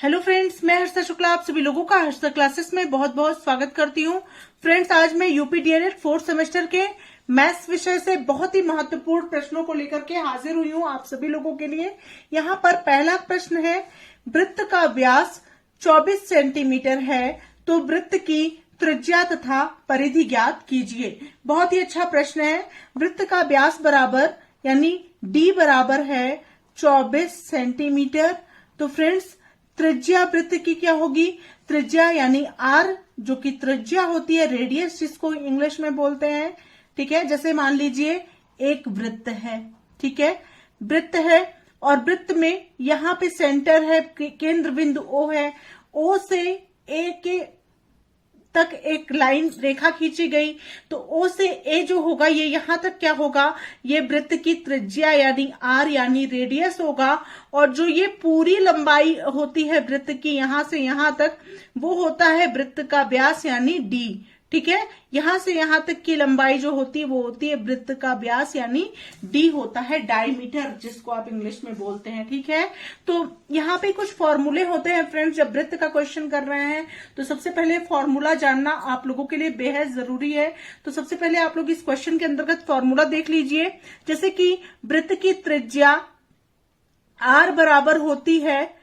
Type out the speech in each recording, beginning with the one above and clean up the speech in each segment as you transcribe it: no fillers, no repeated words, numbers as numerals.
Hello friends, मैं हर्षा शुक्ला आप सभी लोगों का हर्षा क्लासेस में बहुत बहुत स्वागत करती हूँ। फ्रेंड्स, आज मैं यूपी डीएलएड फोर्थ सेमेस्टर के मैथ्स विषय से बहुत ही महत्वपूर्ण प्रश्नों को लेकर के हाजिर हुई हूँ आप सभी लोगों के लिए। यहाँ पर पहला प्रश्न है, वृत्त का व्यास 24 सेंटीमीटर है तो वृत्त की त्रिज्या तथा परिधि ज्ञात कीजिए। बहुत ही अच्छा प्रश्न है। वृत्त का व्यास बराबर यानी डी बराबर है 24 सेंटीमीटर। तो फ्रेंड्स, त्रिज्या वृत्त की क्या होगी? त्रिज्या यानी आर, जो कि त्रिज्या होती है, रेडियस जिसको इंग्लिश में बोलते हैं। ठीक है, जैसे मान लीजिए एक वृत्त है, ठीक है, वृत्त है और वृत्त में यहाँ पे सेंटर है, केंद्र बिंदु ओ है, ओ से ए के तक एक लाइन रेखा खींची गई, तो ओ से ए जो होगा ये यहां तक क्या होगा? ये वृत्त की त्रिज्या यानी आर यानी रेडियस होगा। और जो ये पूरी लंबाई होती है वृत्त की यहां से यहां तक, वो होता है वृत्त का व्यास यानी डी। ठीक है, यहां से यहां तक की लंबाई जो होती है वो होती है वृत्त का व्यास यानी डी होता है, डायमीटर जिसको आप इंग्लिश में बोलते हैं। ठीक है, तो यहाँ पे कुछ फॉर्मूले होते हैं फ्रेंड्स। जब वृत्त का क्वेश्चन कर रहे हैं तो सबसे पहले फॉर्मूला जानना आप लोगों के लिए बेहद जरूरी है। तो सबसे पहले आप लोग इस क्वेश्चन के अंतर्गत फॉर्मूला देख लीजिए। जैसे कि वृत्त की त्रिज्या आर बराबर होती है,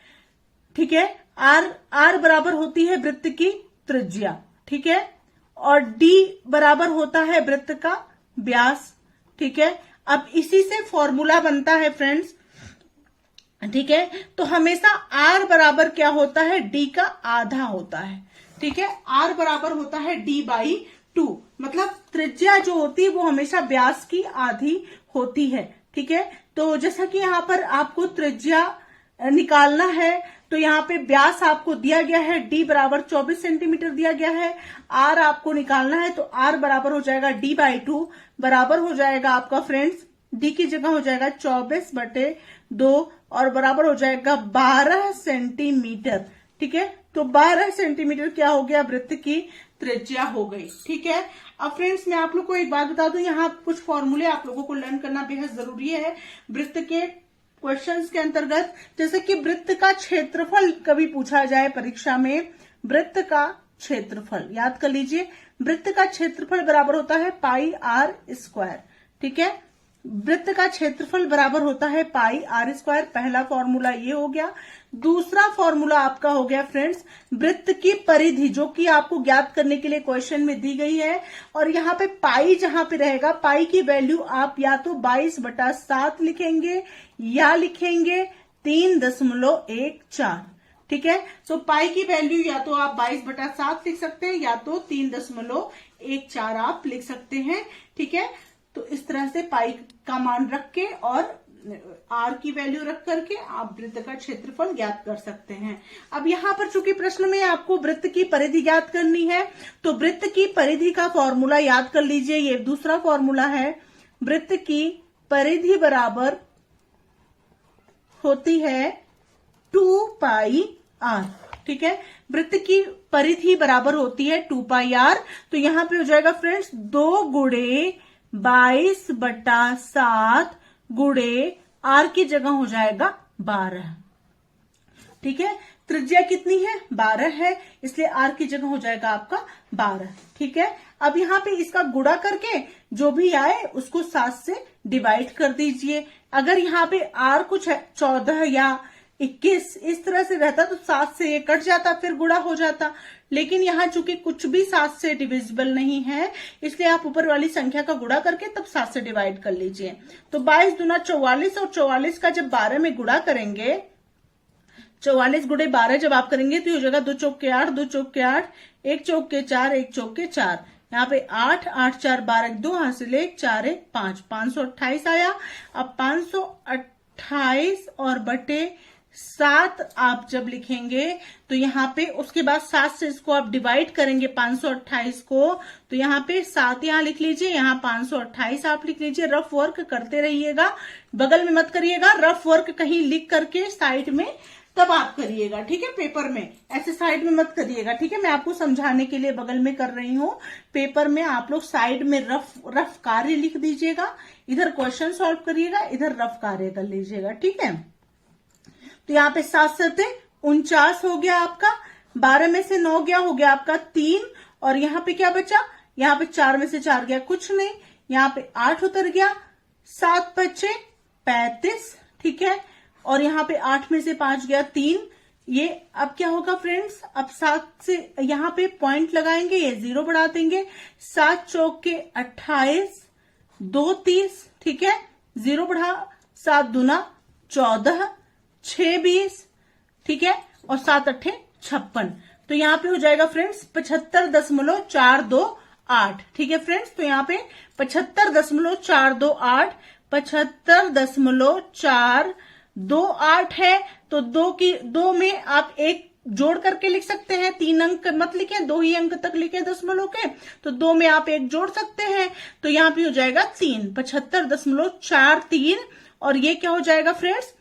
ठीक है, आर बराबर होती है वृत्त की त्रिज्या, ठीक है, और d बराबर होता है वृत्त का व्यास। ठीक है, अब इसी से फॉर्मूला बनता है फ्रेंड्स। ठीक है, तो हमेशा r बराबर क्या होता है? d का आधा होता है। ठीक है, r बराबर होता है d/2, मतलब त्रिज्या जो होती है वो हमेशा व्यास की आधी होती है। ठीक है, तो जैसा कि यहाँ पर आपको त्रिज्या निकालना है तो यहाँ पे व्यास आपको दिया गया है, d बराबर 24 सेंटीमीटर दिया गया है। r आपको निकालना है तो r बराबर हो जाएगा d/2, बराबर हो जाएगा आपका फ्रेंड्स, d की जगह हो जाएगा 24/2 और बराबर हो जाएगा 12 सेंटीमीटर। ठीक है, तो 12 सेंटीमीटर क्या हो गया? वृत्त की त्रिज्या हो गई। ठीक है, अब फ्रेंड्स मैं आप लोग को एक बात बता दूं, यहाँ कुछ फॉर्मूले आप लोगों को लर्न करना बेहद जरूरी है वृत्त के क्वेश्चंस के अंतर्गत। जैसे कि वृत्त का क्षेत्रफल कभी पूछा जाए परीक्षा में, वृत्त का क्षेत्रफल याद कर लीजिए, वृत्त का क्षेत्रफल बराबर होता है पाई आर स्क्वायर। ठीक है, वृत्त का क्षेत्रफल बराबर होता है पाई आर स्क्वायर। पहला फॉर्मूला ये हो गया। दूसरा फॉर्मूला आपका हो गया फ्रेंड्स, वृत्त की परिधि, जो कि आपको ज्ञात करने के लिए क्वेश्चन में दी गई है। और यहाँ पे पाई जहां पे रहेगा, पाई की वैल्यू आप या तो 22/7 लिखेंगे या लिखेंगे 3.14। ठीक है, तो पाई की वैल्यू या तो आप 22/7 लिख सकते हैं या तो 3.14 आप लिख सकते हैं। ठीक है, तो इस तरह से पाई का मान रख के और आर की वैल्यू रख करके आप वृत्त का क्षेत्रफल ज्ञात कर सकते हैं। अब यहाँ पर चूंकि प्रश्न में आपको वृत्त की परिधि ज्ञात करनी है तो वृत्त की परिधि का फॉर्मूला याद कर लीजिए। ये दूसरा फॉर्मूला है, वृत्त की परिधि बराबर होती है 2πr। ठीक है, वृत्त की परिधि बराबर होती है 2πr। तो यहां पे हो जाएगा फ्रेंड्स 2 गुणे 22/7 गुणे आर की जगह हो जाएगा 12। ठीक है, त्रिज्या कितनी है? 12 है, इसलिए आर की जगह हो जाएगा आपका 12। ठीक है, अब यहाँ पे इसका गुणा करके जो भी आए उसको 7 से डिवाइड कर दीजिए। अगर यहाँ पे आर कुछ 14 या 21 इस तरह से रहता तो 7 से ये कट जाता, फिर गुणा हो जाता। लेकिन यहाँ चूंकि कुछ भी 7 से डिविजिबल नहीं है, इसलिए आप ऊपर वाली संख्या का गुणा करके तब 7 से डिवाइड कर लीजिए। तो 22 दूना 44 और 44 का जब 12 में गुणा करेंगे, 44 गुणे 12 जब आप करेंगे तो हो जाएगा 2 चौक के 8, 2 चौक के 8, 1 चौक के 4, 1 चौक के 4। यहाँ पे 8, 8 4 12, 2 हासिल 1, 4 1 5, 528 आया। अब 528 और बटे 7 आप जब लिखेंगे तो यहाँ पे उसके बाद 7 से इसको आप डिवाइड करेंगे 528 को, तो यहाँ पे 7 यहाँ लिख लीजिए, यहाँ 528 आप लिख लीजिए। रफ वर्क करते रहिएगा, बगल में मत करिएगा, रफ वर्क कहीं लिख करके साइड में तब आप करिएगा। ठीक है, पेपर में ऐसे साइड में मत करिएगा। ठीक है, मैं आपको समझाने के लिए बगल में कर रही हूँ। पेपर में आप लोग साइड में रफ कार्य लिख दीजिएगा, इधर क्वेश्चन सॉल्व करिएगा, इधर रफ कार्य कर लीजिएगा। ठीक है, तो यहाँ पे 7 7 49 हो गया आपका, 12 में से 9 गया, हो गया आपका 3, और यहाँ पे क्या बचा, यहाँ पे 4 में से 4 गया, कुछ नहीं, यहाँ पे 8 उतर गया, 7 बचे 35, ठीक है, और यहाँ पे 8 में से 5 गया 3। ये अब क्या होगा फ्रेंड्स, अब 7 से यहाँ पे पॉइंट लगाएंगे, ये 0 बढ़ा देंगे, 7 चौक के 28, 2 30, ठीक है, 0 बढ़ा, 7 दूना 14, 6 20, ठीक है, और 7 अट्ठे 56। तो यहाँ पे हो जाएगा फ्रेंड्स 75.428, ठीक है फ्रेंड्स। तो यहाँ पे 75.428, 75.428 है। तो 2 में आप 1 जोड़ करके लिख सकते हैं, 3 अंक मत लिखे, 2 ही अंक तक लिखे दशमलव के, तो 2 में आप 1 जोड़ सकते हैं, तो यहाँ पे हो जाएगा 3, 75.43। और ये क्या हो जाएगा फ्रेंड्स,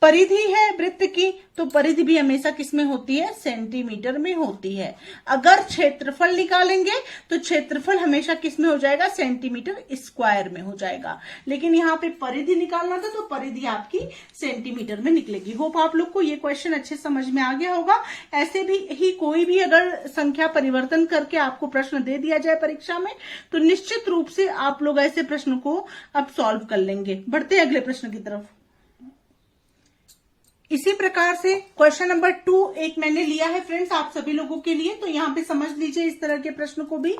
परिधि है वृत्त की, तो परिधि भी हमेशा किसमें होती है, सेंटीमीटर में होती है। अगर क्षेत्रफल निकालेंगे तो क्षेत्रफल हमेशा किसमें हो जाएगा, सेंटीमीटर स्क्वायर में हो जाएगा। लेकिन यहाँ पे परिधि निकालना था तो परिधि आपकी सेंटीमीटर में निकलेगी। होप आप लोग को ये क्वेश्चन अच्छे समझ में आ गया होगा। ऐसे भी ही कोई भी अगर संख्या परिवर्तन करके आपको प्रश्न दे दिया जाए परीक्षा में, तो निश्चित रूप से आप लोग ऐसे प्रश्न को अब सॉल्व कर लेंगे। बढ़ते हैं अगले प्रश्न की तरफ। इसी प्रकार से क्वेश्चन नंबर 2 एक मैंने लिया है फ्रेंड्स आप सभी लोगों के लिए, तो यहाँ पे समझ लीजिए इस तरह के प्रश्न को भी।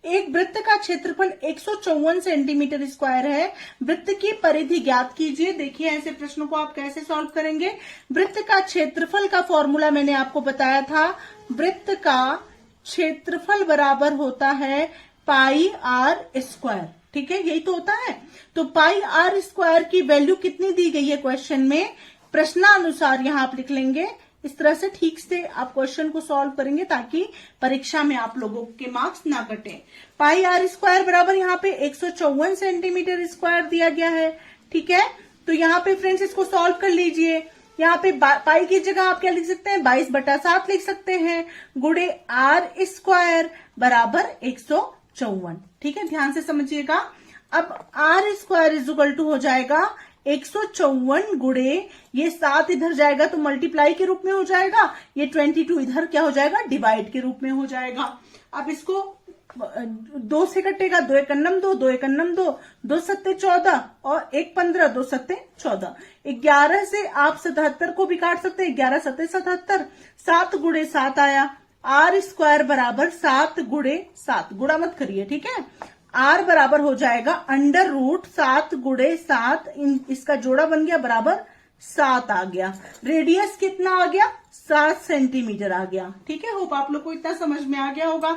एक वृत्त का क्षेत्रफल 154 सेंटीमीटर स्क्वायर है, वृत्त की परिधि ज्ञात कीजिए। देखिए ऐसे प्रश्नों को आप कैसे सॉल्व करेंगे। वृत्त का क्षेत्रफल का फॉर्मूला मैंने आपको बताया था, वृत्त का क्षेत्रफल बराबर होता है पाई आर स्क्वायर, ठीक है, यही तो होता है। तो पाई आर स्क्वायर की वैल्यू कितनी दी गई है क्वेश्चन में, प्रश्नानुसार यहां आप लिख लेंगे। इस तरह से ठीक से आप क्वेश्चन को सॉल्व करेंगे ताकि परीक्षा में आप लोगों के मार्क्स ना कटे। पाई आर स्क्वायर बराबर यहाँ पे 154 सेंटीमीटर स्क्वायर दिया गया है, ठीक है। तो यहाँ पे फ्रेंड्स इसको सॉल्व कर लीजिए। यहाँ पे पाई की जगह आप क्या लिख सकते हैं, 22/7 लिख सकते हैं, गुणे आर स्क्वायर बराबर 154, ठीक है, ध्यान से समझिएगा। अब R square is equal to हो जाएगा 154 गुणे ये 7 इधर जाएगा तो मल्टीप्लाई के रूप में हो जाएगा, ये 22 इधर क्या हो जाएगा, डिवाइड के रूप में हो जाएगा। अब इसको 2 से कटेगा, 2 एकन्नम 2, 2 एकन्नम 2, 2 सत्ते 14 और 1 15, 2 सत्ते 14। 11 से आप 77 को भी काट सकते हैं, 11 सत्ते 77, 7 गुणे 7 आया। आर स्क्वायर बराबर 7 गुणे 7, गुणा मत करिए, ठीक है। आर बराबर हो जाएगा √7 गुणे 7, इसका जोड़ा बन गया बराबर 7 आ गया। रेडियस कितना आ गया, 7 सेंटीमीटर आ गया, ठीक है। होप आप लोग को इतना समझ में आ गया होगा।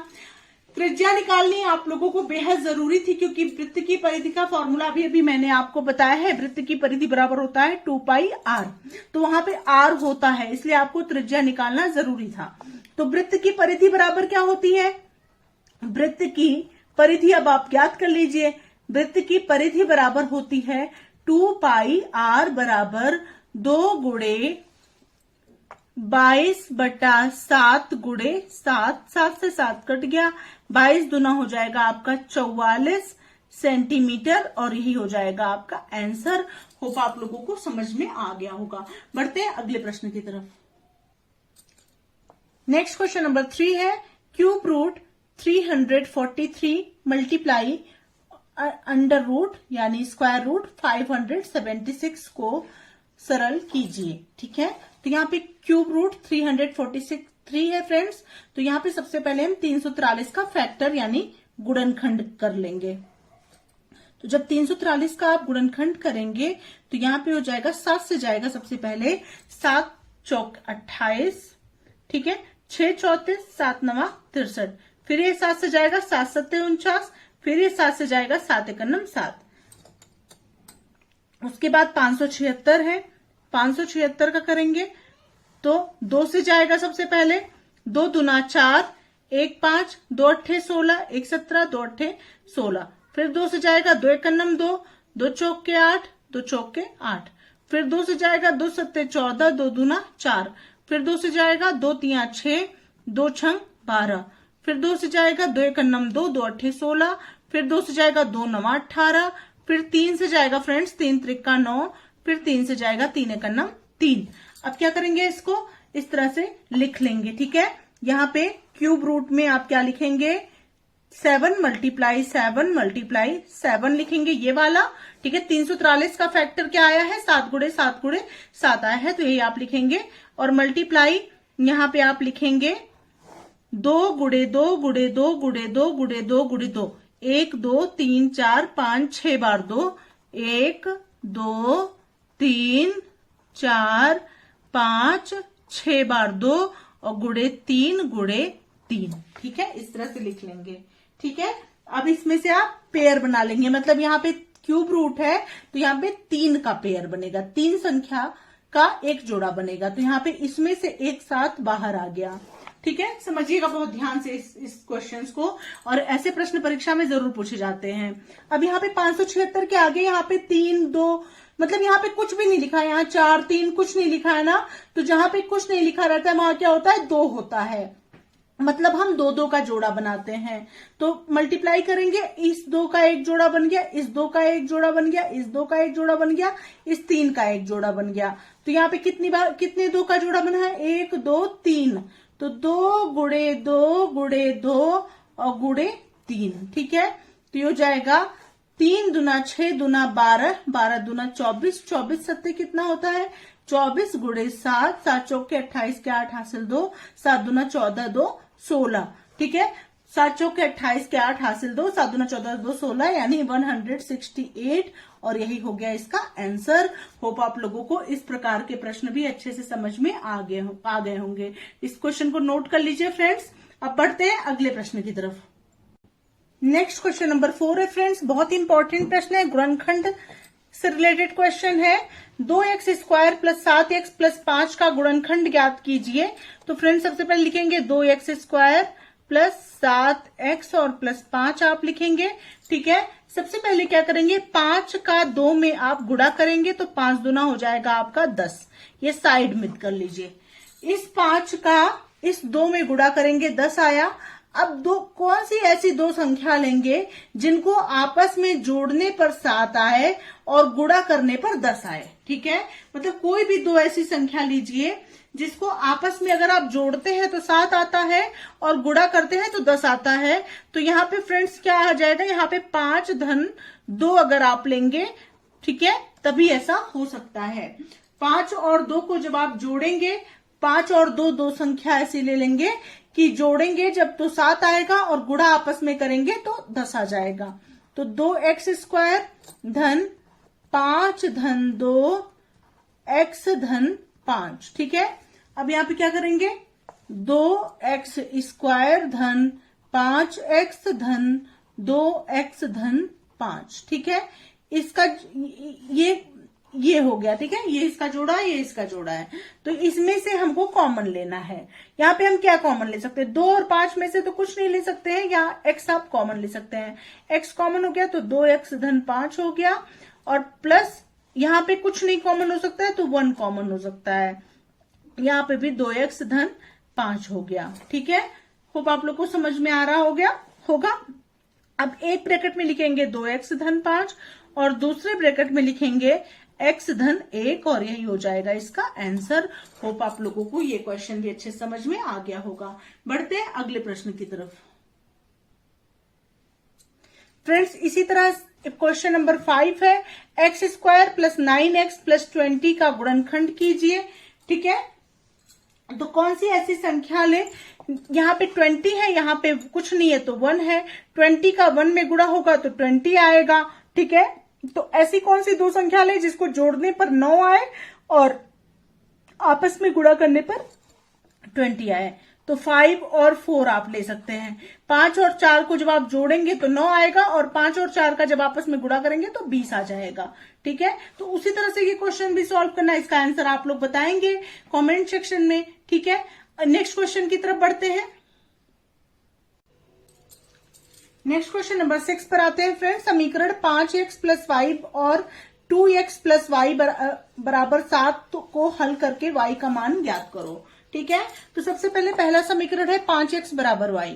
त्रिज्या निकालनी आप लोगों को बेहद जरूरी थी, क्योंकि वृत्त की परिधि का फॉर्मूला अभी मैंने आपको बताया है। वृत्त की परिधि बराबर होता है 2 पाई आर, तो वहां पे आर होता है, इसलिए आपको त्रिज्या निकालना जरूरी था। तो वृत्त की परिधि बराबर क्या होती है, वृत्त की परिधि अब आप ज्ञात कर लीजिए। वृत्त की परिधि बराबर होती है 2 पाई आर बराबर 2 गुणे 22/7 गुणे 7, 7 से 7 कट गया, 22 दूना हो जाएगा आपका 44 सेंटीमीटर, और यही हो जाएगा आपका आंसर। होप आप लोगों को समझ में आ गया होगा। बढ़ते हैं अगले प्रश्न की तरफ। नेक्स्ट क्वेश्चन नंबर 3 है, cube root 343 multiply under root यानी स्क्वायर रूट 576 को सरल कीजिए, ठीक है। तो यहाँ पे क्यूब रूट 343 है फ्रेंड्स, तो यहाँ पे सबसे पहले हम 343 का फैक्टर यानी गुणनखंड कर लेंगे। तो जब 343 का आप गुणनखंड करेंगे तो यहाँ पे हो जाएगा 7 से जाएगा सबसे पहले 7 चौक 28, ठीक है, 6 34, 7 9 63, फिर ये 7 से जाएगा 7 7 49, फिर ये 7 से जाएगा 7 एकन्नम 7। उसके बाद 576 है, 576 का करेंगे तो 2 से जाएगा सबसे पहले, 2 दूना 4, 1 5, 2 अट्ठे 16, 1 17, 2 अट्ठे 16, फिर 2 से जाएगा 2 एकन्नम 2, 2 चौक के 8, 2 चौक के 8, फिर 2 से जाएगा 2 सत्ते 14, 2 दूना 4, फिर 2 से जाएगा 2 तिया 6, 2 छंग 12, फिर 2 से जाएगा 2 एकन्नम 2, 2 अट्ठे 16, फिर 2 से जाएगा 2 9 18, फिर 3 से जाएगा फ्रेंड्स 3 त्रिका 9, फिर 3 से जाएगा 3 एकन्नम 3। अब क्या करेंगे, इसको इस तरह से लिख लेंगे। ठीक है, यहाँ पे क्यूब रूट में आप क्या लिखेंगे, 7 मल्टीप्लाई 7 लिखेंगे, ये वाला। ठीक है, 343 का फैक्टर क्या आया है, 7 गुणे 7 गुणे 7 आया है, तो यही आप लिखेंगे। और मल्टीप्लाई यहाँ पे आप लिखेंगे 2 गुणे 2 गुणे 2 गुणे 2 गुणे 2 गुणे 2, 1 2 3 4 5 6 बार 2, 1 2 3 4 5 6 बार 2 और गुणे 3 गुणे 3। ठीक है, इस तरह से लिख लेंगे। ठीक है, अब इसमें से आप पेयर बना लेंगे, मतलब यहाँ पे क्यूब रूट है तो यहाँ पे 3 का पेयर बनेगा, 3 संख्या का एक जोड़ा बनेगा, तो यहाँ पे इसमें से एक साथ बाहर आ गया। ठीक है, समझिएगा बहुत ध्यान से इस क्वेश्चंस को, और ऐसे प्रश्न परीक्षा में जरूर पूछे जाते हैं। अब यहाँ पे 576 के आगे यहाँ पे 3 2, मतलब यहाँ पे कुछ भी नहीं लिखा है, यहाँ 4 3 कुछ नहीं लिखा है ना, तो जहां पे कुछ नहीं लिखा रहता है वहां क्या होता है, 2 होता है, मतलब हम 2 2 का जोड़ा बनाते हैं। तो मल्टीप्लाई करेंगे, इस 2 का एक जोड़ा बन गया, इस 2 का एक जोड़ा बन गया, इस 2 का एक जोड़ा बन गया, इस 3 का एक जोड़ा बन गया। तो यहाँ पे कितने 2 का जोड़ा बना है, 1 2 3, तो 2 गुणे 2 गुणे 2 और गुणे 3। ठीक है, तो ये हो जाएगा 3 दूना 6 दूना 12, 12 दूना 24, 24 सत्ते कितना होता है, 24 गुणे 7, 7 चौके 28 के 8 हासिल 2, 7 दूना 14 2 16। ठीक है, 7 चौके 28 के 8 हासिल 2, 7 दूना 14 2 16, यानी 168, और यही हो गया इसका आंसर। होप आप लोगों को इस प्रकार के प्रश्न भी अच्छे से समझ में आ गए होंगे। इस क्वेश्चन को नोट कर लीजिए फ्रेंड्स। अब बढ़ते हैं अगले प्रश्न की तरफ। नेक्स्ट क्वेश्चन नंबर 4 है फ्रेंड्स, बहुत ही इंपॉर्टेंट प्रश्न है, गुणनखंड से रिलेटेड क्वेश्चन है। 2x square plus 7x plus 5 का गुणनखंड ज्ञात कीजिए। तो फ्रेंड्स सबसे पहले लिखेंगे 2x स्क्वायर प्लस 7x और प्लस 5 आप लिखेंगे। ठीक है, सबसे पहले क्या करेंगे, 5 का 2 में आप गुणा करेंगे तो 5 दूना हो जाएगा आपका 10, ये साइड में कर लीजिए। इस 5 का इस 2 में गुणा करेंगे, 10 आया। अब कौन सी ऐसी 2 संख्या लेंगे जिनको आपस में जोड़ने पर 7 आए और गुणा करने पर 10 आए। ठीक है, मतलब कोई भी 2 ऐसी संख्या लीजिए जिसको आपस में अगर आप जोड़ते हैं तो 7 आता है और गुणा करते हैं तो 10 आता है। तो यहाँ पे फ्रेंड्स क्या आ जाएगा, यहाँ पे 5 धन 2 अगर आप लेंगे, ठीक है, तभी ऐसा हो सकता है। 5 और 2 को जब आप जोड़ेंगे, 5 और 2 संख्या ऐसी ले लेंगे कि जोड़ेंगे जब तो 7 आएगा और गुणा आपस में करेंगे तो 10 आ जाएगा। तो 2x स्क्वायर धन 5 धन 2 x धन 5। ठीक है, अब यहाँ पे क्या करेंगे, 2x स्क्वायर धन 5x धन 2x धन 5। ठीक है, इसका ये हो गया। ठीक है, ये इसका जोड़ा है, ये इसका जोड़ा है, तो इसमें से हमको कॉमन लेना है। यहाँ पे हम क्या कॉमन ले सकते हैं, 2 और 5 में से तो कुछ नहीं ले सकते हैं, यहाँ x आप कॉमन ले सकते हैं। x कॉमन हो गया तो 2x धन 5 हो गया, और प्लस यहाँ पे कुछ नहीं कॉमन हो सकता है तो 1 कॉमन हो सकता है, यहाँ पे भी 2x धन 5 हो गया। ठीक है, होप आप लोग को समझ में आ रहा होगा। अब एक ब्रैकेट में लिखेंगे 2x धन 5 और दूसरे ब्रैकेट में लिखेंगे x धन 1, और यही हो जाएगा इसका आंसर। होप आप लोगों को ये क्वेश्चन भी अच्छे समझ में आ गया होगा। बढ़ते हैं अगले प्रश्न की तरफ। फ्रेंड्स इसी तरह क्वेश्चन नंबर 5 है, x square plus 9x plus 20 का गुणनखंड कीजिए। ठीक है, तो कौन सी ऐसी संख्या ले, यहाँ पे 20 है, यहाँ पे कुछ नहीं है तो 1 है, 20 का 1 में गुणा होगा तो 20 आएगा। ठीक है, तो ऐसी कौन सी 2 संख्या ले जिसको जोड़ने पर 9 आए और आपस में गुणा करने पर 20 आए। तो 5 और 4 आप ले सकते हैं। 5 और 4 को जब आप जोड़ेंगे तो 9 आएगा, और 5 और 4 का जब आपस में गुणा करेंगे तो 20 आ जाएगा। ठीक है, तो उसी तरह से ये क्वेश्चन भी सॉल्व करना है, इसका आंसर आप लोग बताएंगे कमेंट सेक्शन में। ठीक है, नेक्स्ट क्वेश्चन की तरफ बढ़ते हैं। नेक्स्ट क्वेश्चन नंबर 6 पर आते हैं फ्रेंड्स। समीकरण 5x प्लस 5 और 2x प्लस y बराबर 7 को हल करके y का मान ज्ञात करो। ठीक है, तो सबसे पहले पहला समीकरण है 5x बराबर y।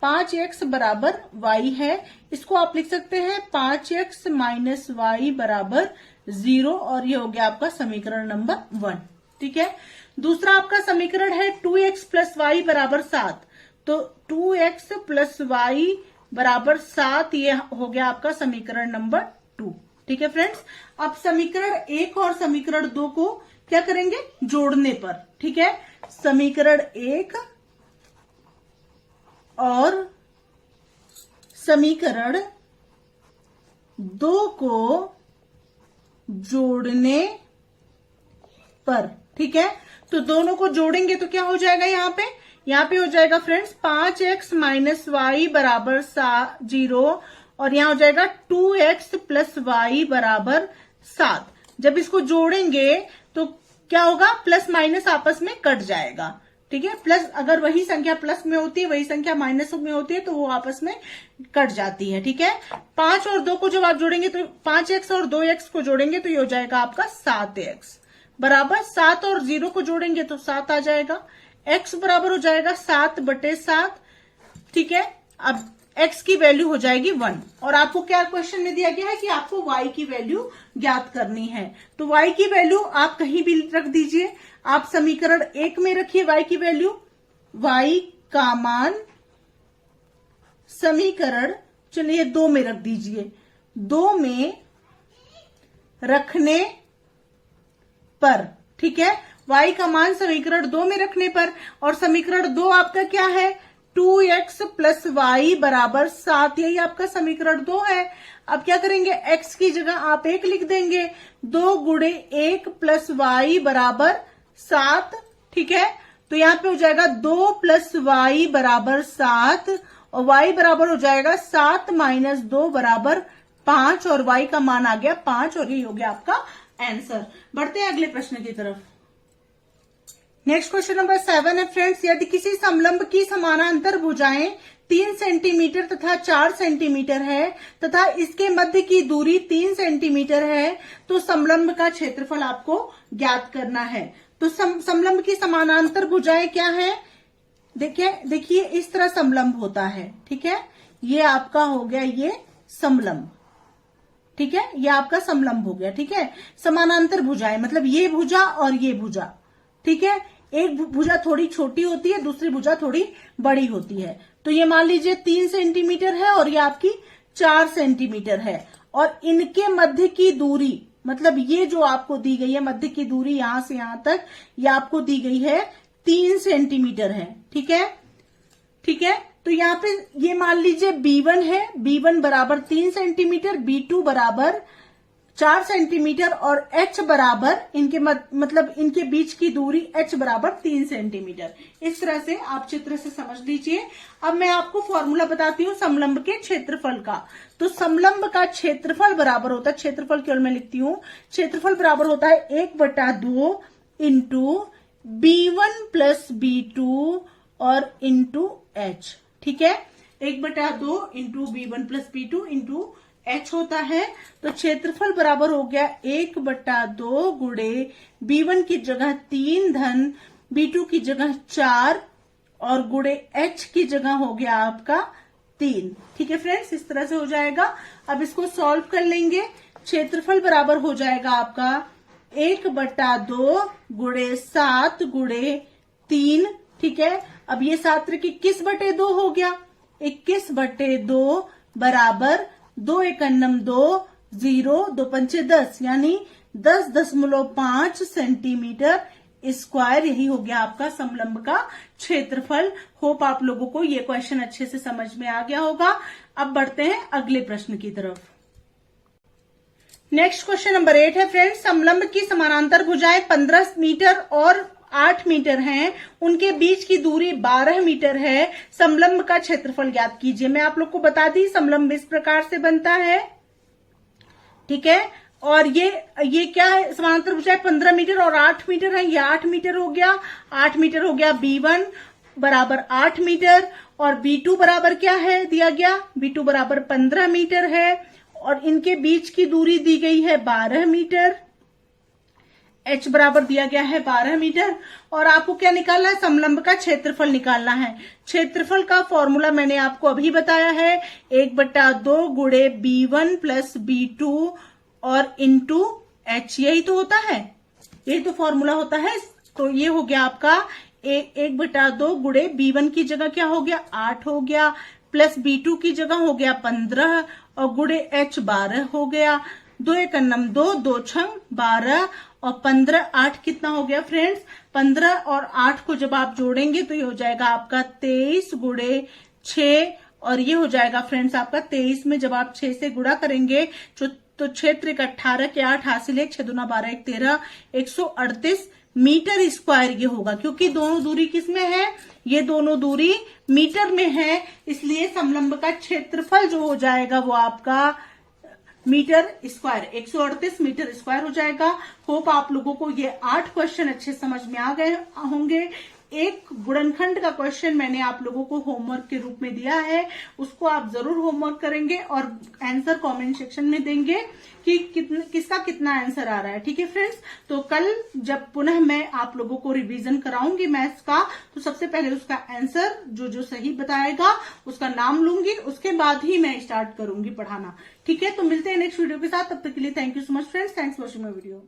5x बराबर y है, इसको आप लिख सकते हैं 5x माइनस y बराबर 0, और ये हो गया आपका समीकरण नंबर 1। ठीक है। दूसरा आपका समीकरण है 2x प्लस वाई बराबर 7, तो 2x प्लस वाई बराबर 7, ये हो गया आपका समीकरण नंबर 2। ठीक है फ्रेंड्स, अब समीकरण 1 और समीकरण 2 को क्या करेंगे, जोड़ने पर। ठीक है, समीकरण 1 और समीकरण 2 को जोड़ने पर। ठीक है, तो दोनों को जोड़ेंगे तो क्या हो जाएगा, यहाँ पे हो जाएगा फ्रेंड्स 5x माइनस वाई बराबर 0, और यहाँ हो जाएगा 2x प्लस वाई बराबर 7। जब इसको जोड़ेंगे तो क्या होगा, प्लस माइनस आपस में कट जाएगा। ठीक है, प्लस अगर वही संख्या प्लस में होती है, वही संख्या माइनस में होती है, तो वो आपस में कट जाती है। ठीक है, 5 और 2 को जब आप जोड़ेंगे तो 5x और 2x को जोड़ेंगे तो ये हो जाएगा आपका 7x बराबर 7, और 0 को जोड़ेंगे तो 7 आ जाएगा। x बराबर हो जाएगा 7/7। ठीक है, अब x की वैल्यू हो जाएगी 1, और आपको क्या क्वेश्चन में दिया गया है कि आपको y की वैल्यू ज्ञात करनी है। तो y की वैल्यू आप कहीं भी रख दीजिए, आप समीकरण 1 में रखिए y की वैल्यू, y का मान समीकरण चलिए 2 में रख दीजिए, 2 में रखने पर। ठीक है, y का मान समीकरण 2 में रखने पर, और समीकरण 2 आपका क्या है, 2x प्लस वाई बराबर 7, यही आपका समीकरण 2 है। अब क्या करेंगे, x की जगह आप 1 लिख देंगे, 2 गुणे 1 प्लस वाई बराबर 7। ठीक है, तो यहाँ पे हो जाएगा 2 प्लस वाई बराबर 7, और y बराबर हो जाएगा 7 माइनस 2 बराबर 5, और y का मान आ गया 5, और ये हो गया आपका आंसर। बढ़ते हैं अगले प्रश्न की तरफ। नेक्स्ट क्वेश्चन नंबर 7 है फ्रेंड्स, यदि किसी समलंब की समानांतर भुजाएं 3 सेंटीमीटर तथा 4 सेंटीमीटर है तथा इसके मध्य की दूरी 3 सेंटीमीटर है, तो समलंब का क्षेत्रफल आपको ज्ञात करना है। तो समलंब की समानांतर भुजाएं क्या है, देखिए इस तरह समलंब होता है। ठीक है, ये आपका हो गया ये समलंब। ठीक है, ये आपका समलंब हो गया। ठीक है, समानांतर भुजाएं मतलब ये भुजा और ये भुजा। ठीक है, एक भुजा थोड़ी छोटी होती है, दूसरी भुजा थोड़ी बड़ी होती है। तो ये मान लीजिए 3 सेंटीमीटर है और ये आपकी 4 सेंटीमीटर है, और इनके मध्य की दूरी मतलब ये जो आपको दी गई है मध्य की दूरी यहां से यहां तक, ये आपको दी गई है 3 सेंटीमीटर है। ठीक है, ठीक है, तो यहाँ पे ये मान लीजिए B1 है, B1 बराबर 3 सेंटीमीटर, B2 बराबर 4 सेंटीमीटर, और h बराबर इनके मतलब इनके बीच की दूरी h बराबर 3 सेंटीमीटर। इस तरह से आप चित्र से समझ लीजिए। अब मैं आपको फॉर्मूला बताती हूँ समलंब के क्षेत्रफल का। तो समलंब का क्षेत्रफल बराबर होता है, क्षेत्रफल केवल मैं लिखती हूँ, क्षेत्रफल बराबर होता है 1/2 इंटू B1 प्लस B2 और इंटू h। ठीक है, 1/2 into B1 plus B2 into h होता है। तो क्षेत्रफल बराबर हो गया 1/2 गुणे B1 की जगह 3 धन B2 की जगह 4 और गुणे h की जगह हो गया आपका 3। ठीक है फ्रेंड्स, इस तरह से हो जाएगा। अब इसको सॉल्व कर लेंगे। क्षेत्रफल बराबर हो जाएगा आपका 1/2 गुणे 7 गुणे 3। ठीक है, अब ये 7 21/2 हो गया, 21/2 बराबर 2 एकन्नम 2 0 2 पंचे 10 यानी 10.5 सेंटीमीटर स्क्वायर। यही हो गया आपका समलंब का क्षेत्रफल। होप आप लोगों को ये क्वेश्चन अच्छे से समझ में आ गया होगा। अब बढ़ते हैं अगले प्रश्न की तरफ। नेक्स्ट क्वेश्चन नंबर 8 है फ्रेंड्स, समलंब की समानांतर भुजाएं 15 मीटर और 8 मीटर हैं, उनके बीच की दूरी 12 मीटर है, समलंब का क्षेत्रफल ज्ञात कीजिए। मैं आप लोग को बता दी समलंब इस प्रकार से बनता है। ठीक है, और ये क्या है, समानांतर भुजाएं 15 मीटर और 8 मीटर है, ये 8 मीटर हो गया। 8 मीटर हो गया B1 बराबर 8 मीटर, और B2 बराबर क्या है दिया गया, B2 बराबर 15 मीटर है, और इनके बीच की दूरी दी गई है 12 मीटर। h बराबर दिया गया है 12 मीटर, और आपको क्या निकालना है, समलंब का क्षेत्रफल निकालना है। क्षेत्रफल का फॉर्मूला मैंने आपको अभी बताया है, 1/2 गुणे B1 प्लस B2 और इंटू h। यही तो होता है, यही तो फॉर्मूला होता है तो ये हो गया आपका 1/2 गुणे B1 की जगह क्या हो गया 8 हो गया, प्लस B2 की जगह हो गया 15 और गुणे H 12 हो गया। 2 1 2, 2 6 12 और 15 8 कितना हो गया फ्रेंड्स 15 और 8 को जब आप जोड़ेंगे तो ये हो जाएगा आपका 23 गुणे 6 और ये हो जाएगा फ्रेंड्स आपका 23 में जब आप 6 से गुणा करेंगे तो 6 त्रिक 18 के 8 हासिल है 6 दूना 12 1 13 138 मीटर स्क्वायर ये होगा, क्योंकि दोनों दूरी किसमें है ये दोनों दूरी मीटर में है, इसलिए समलंब का क्षेत्रफल जो हो जाएगा वो आपका मीटर स्क्वायर 138 मीटर स्क्वायर हो जाएगा। होप आप लोगों को ये 8 क्वेश्चन अच्छे समझ में आ गए होंगे। एक गुणनखंड का क्वेश्चन मैंने आप लोगों को होमवर्क के रूप में दिया है, उसको आप जरूर होमवर्क करेंगे और आंसर कमेंट सेक्शन में देंगे कि किसका कितना आंसर आ रहा है। ठीक है फ्रेंड्स, तो कल जब पुनः मैं आप लोगों को रिवीजन कराऊंगी मैथ्स का, तो सबसे पहले उसका आंसर जो सही बताएगा उसका नाम लूंगी, उसके बाद ही मैं स्टार्ट करूंगी पढ़ाना। ठीक है, तो मिलते हैं नेक्स्ट वीडियो के साथ, तब तक के लिए thank you so much friends, thanks for watching my video.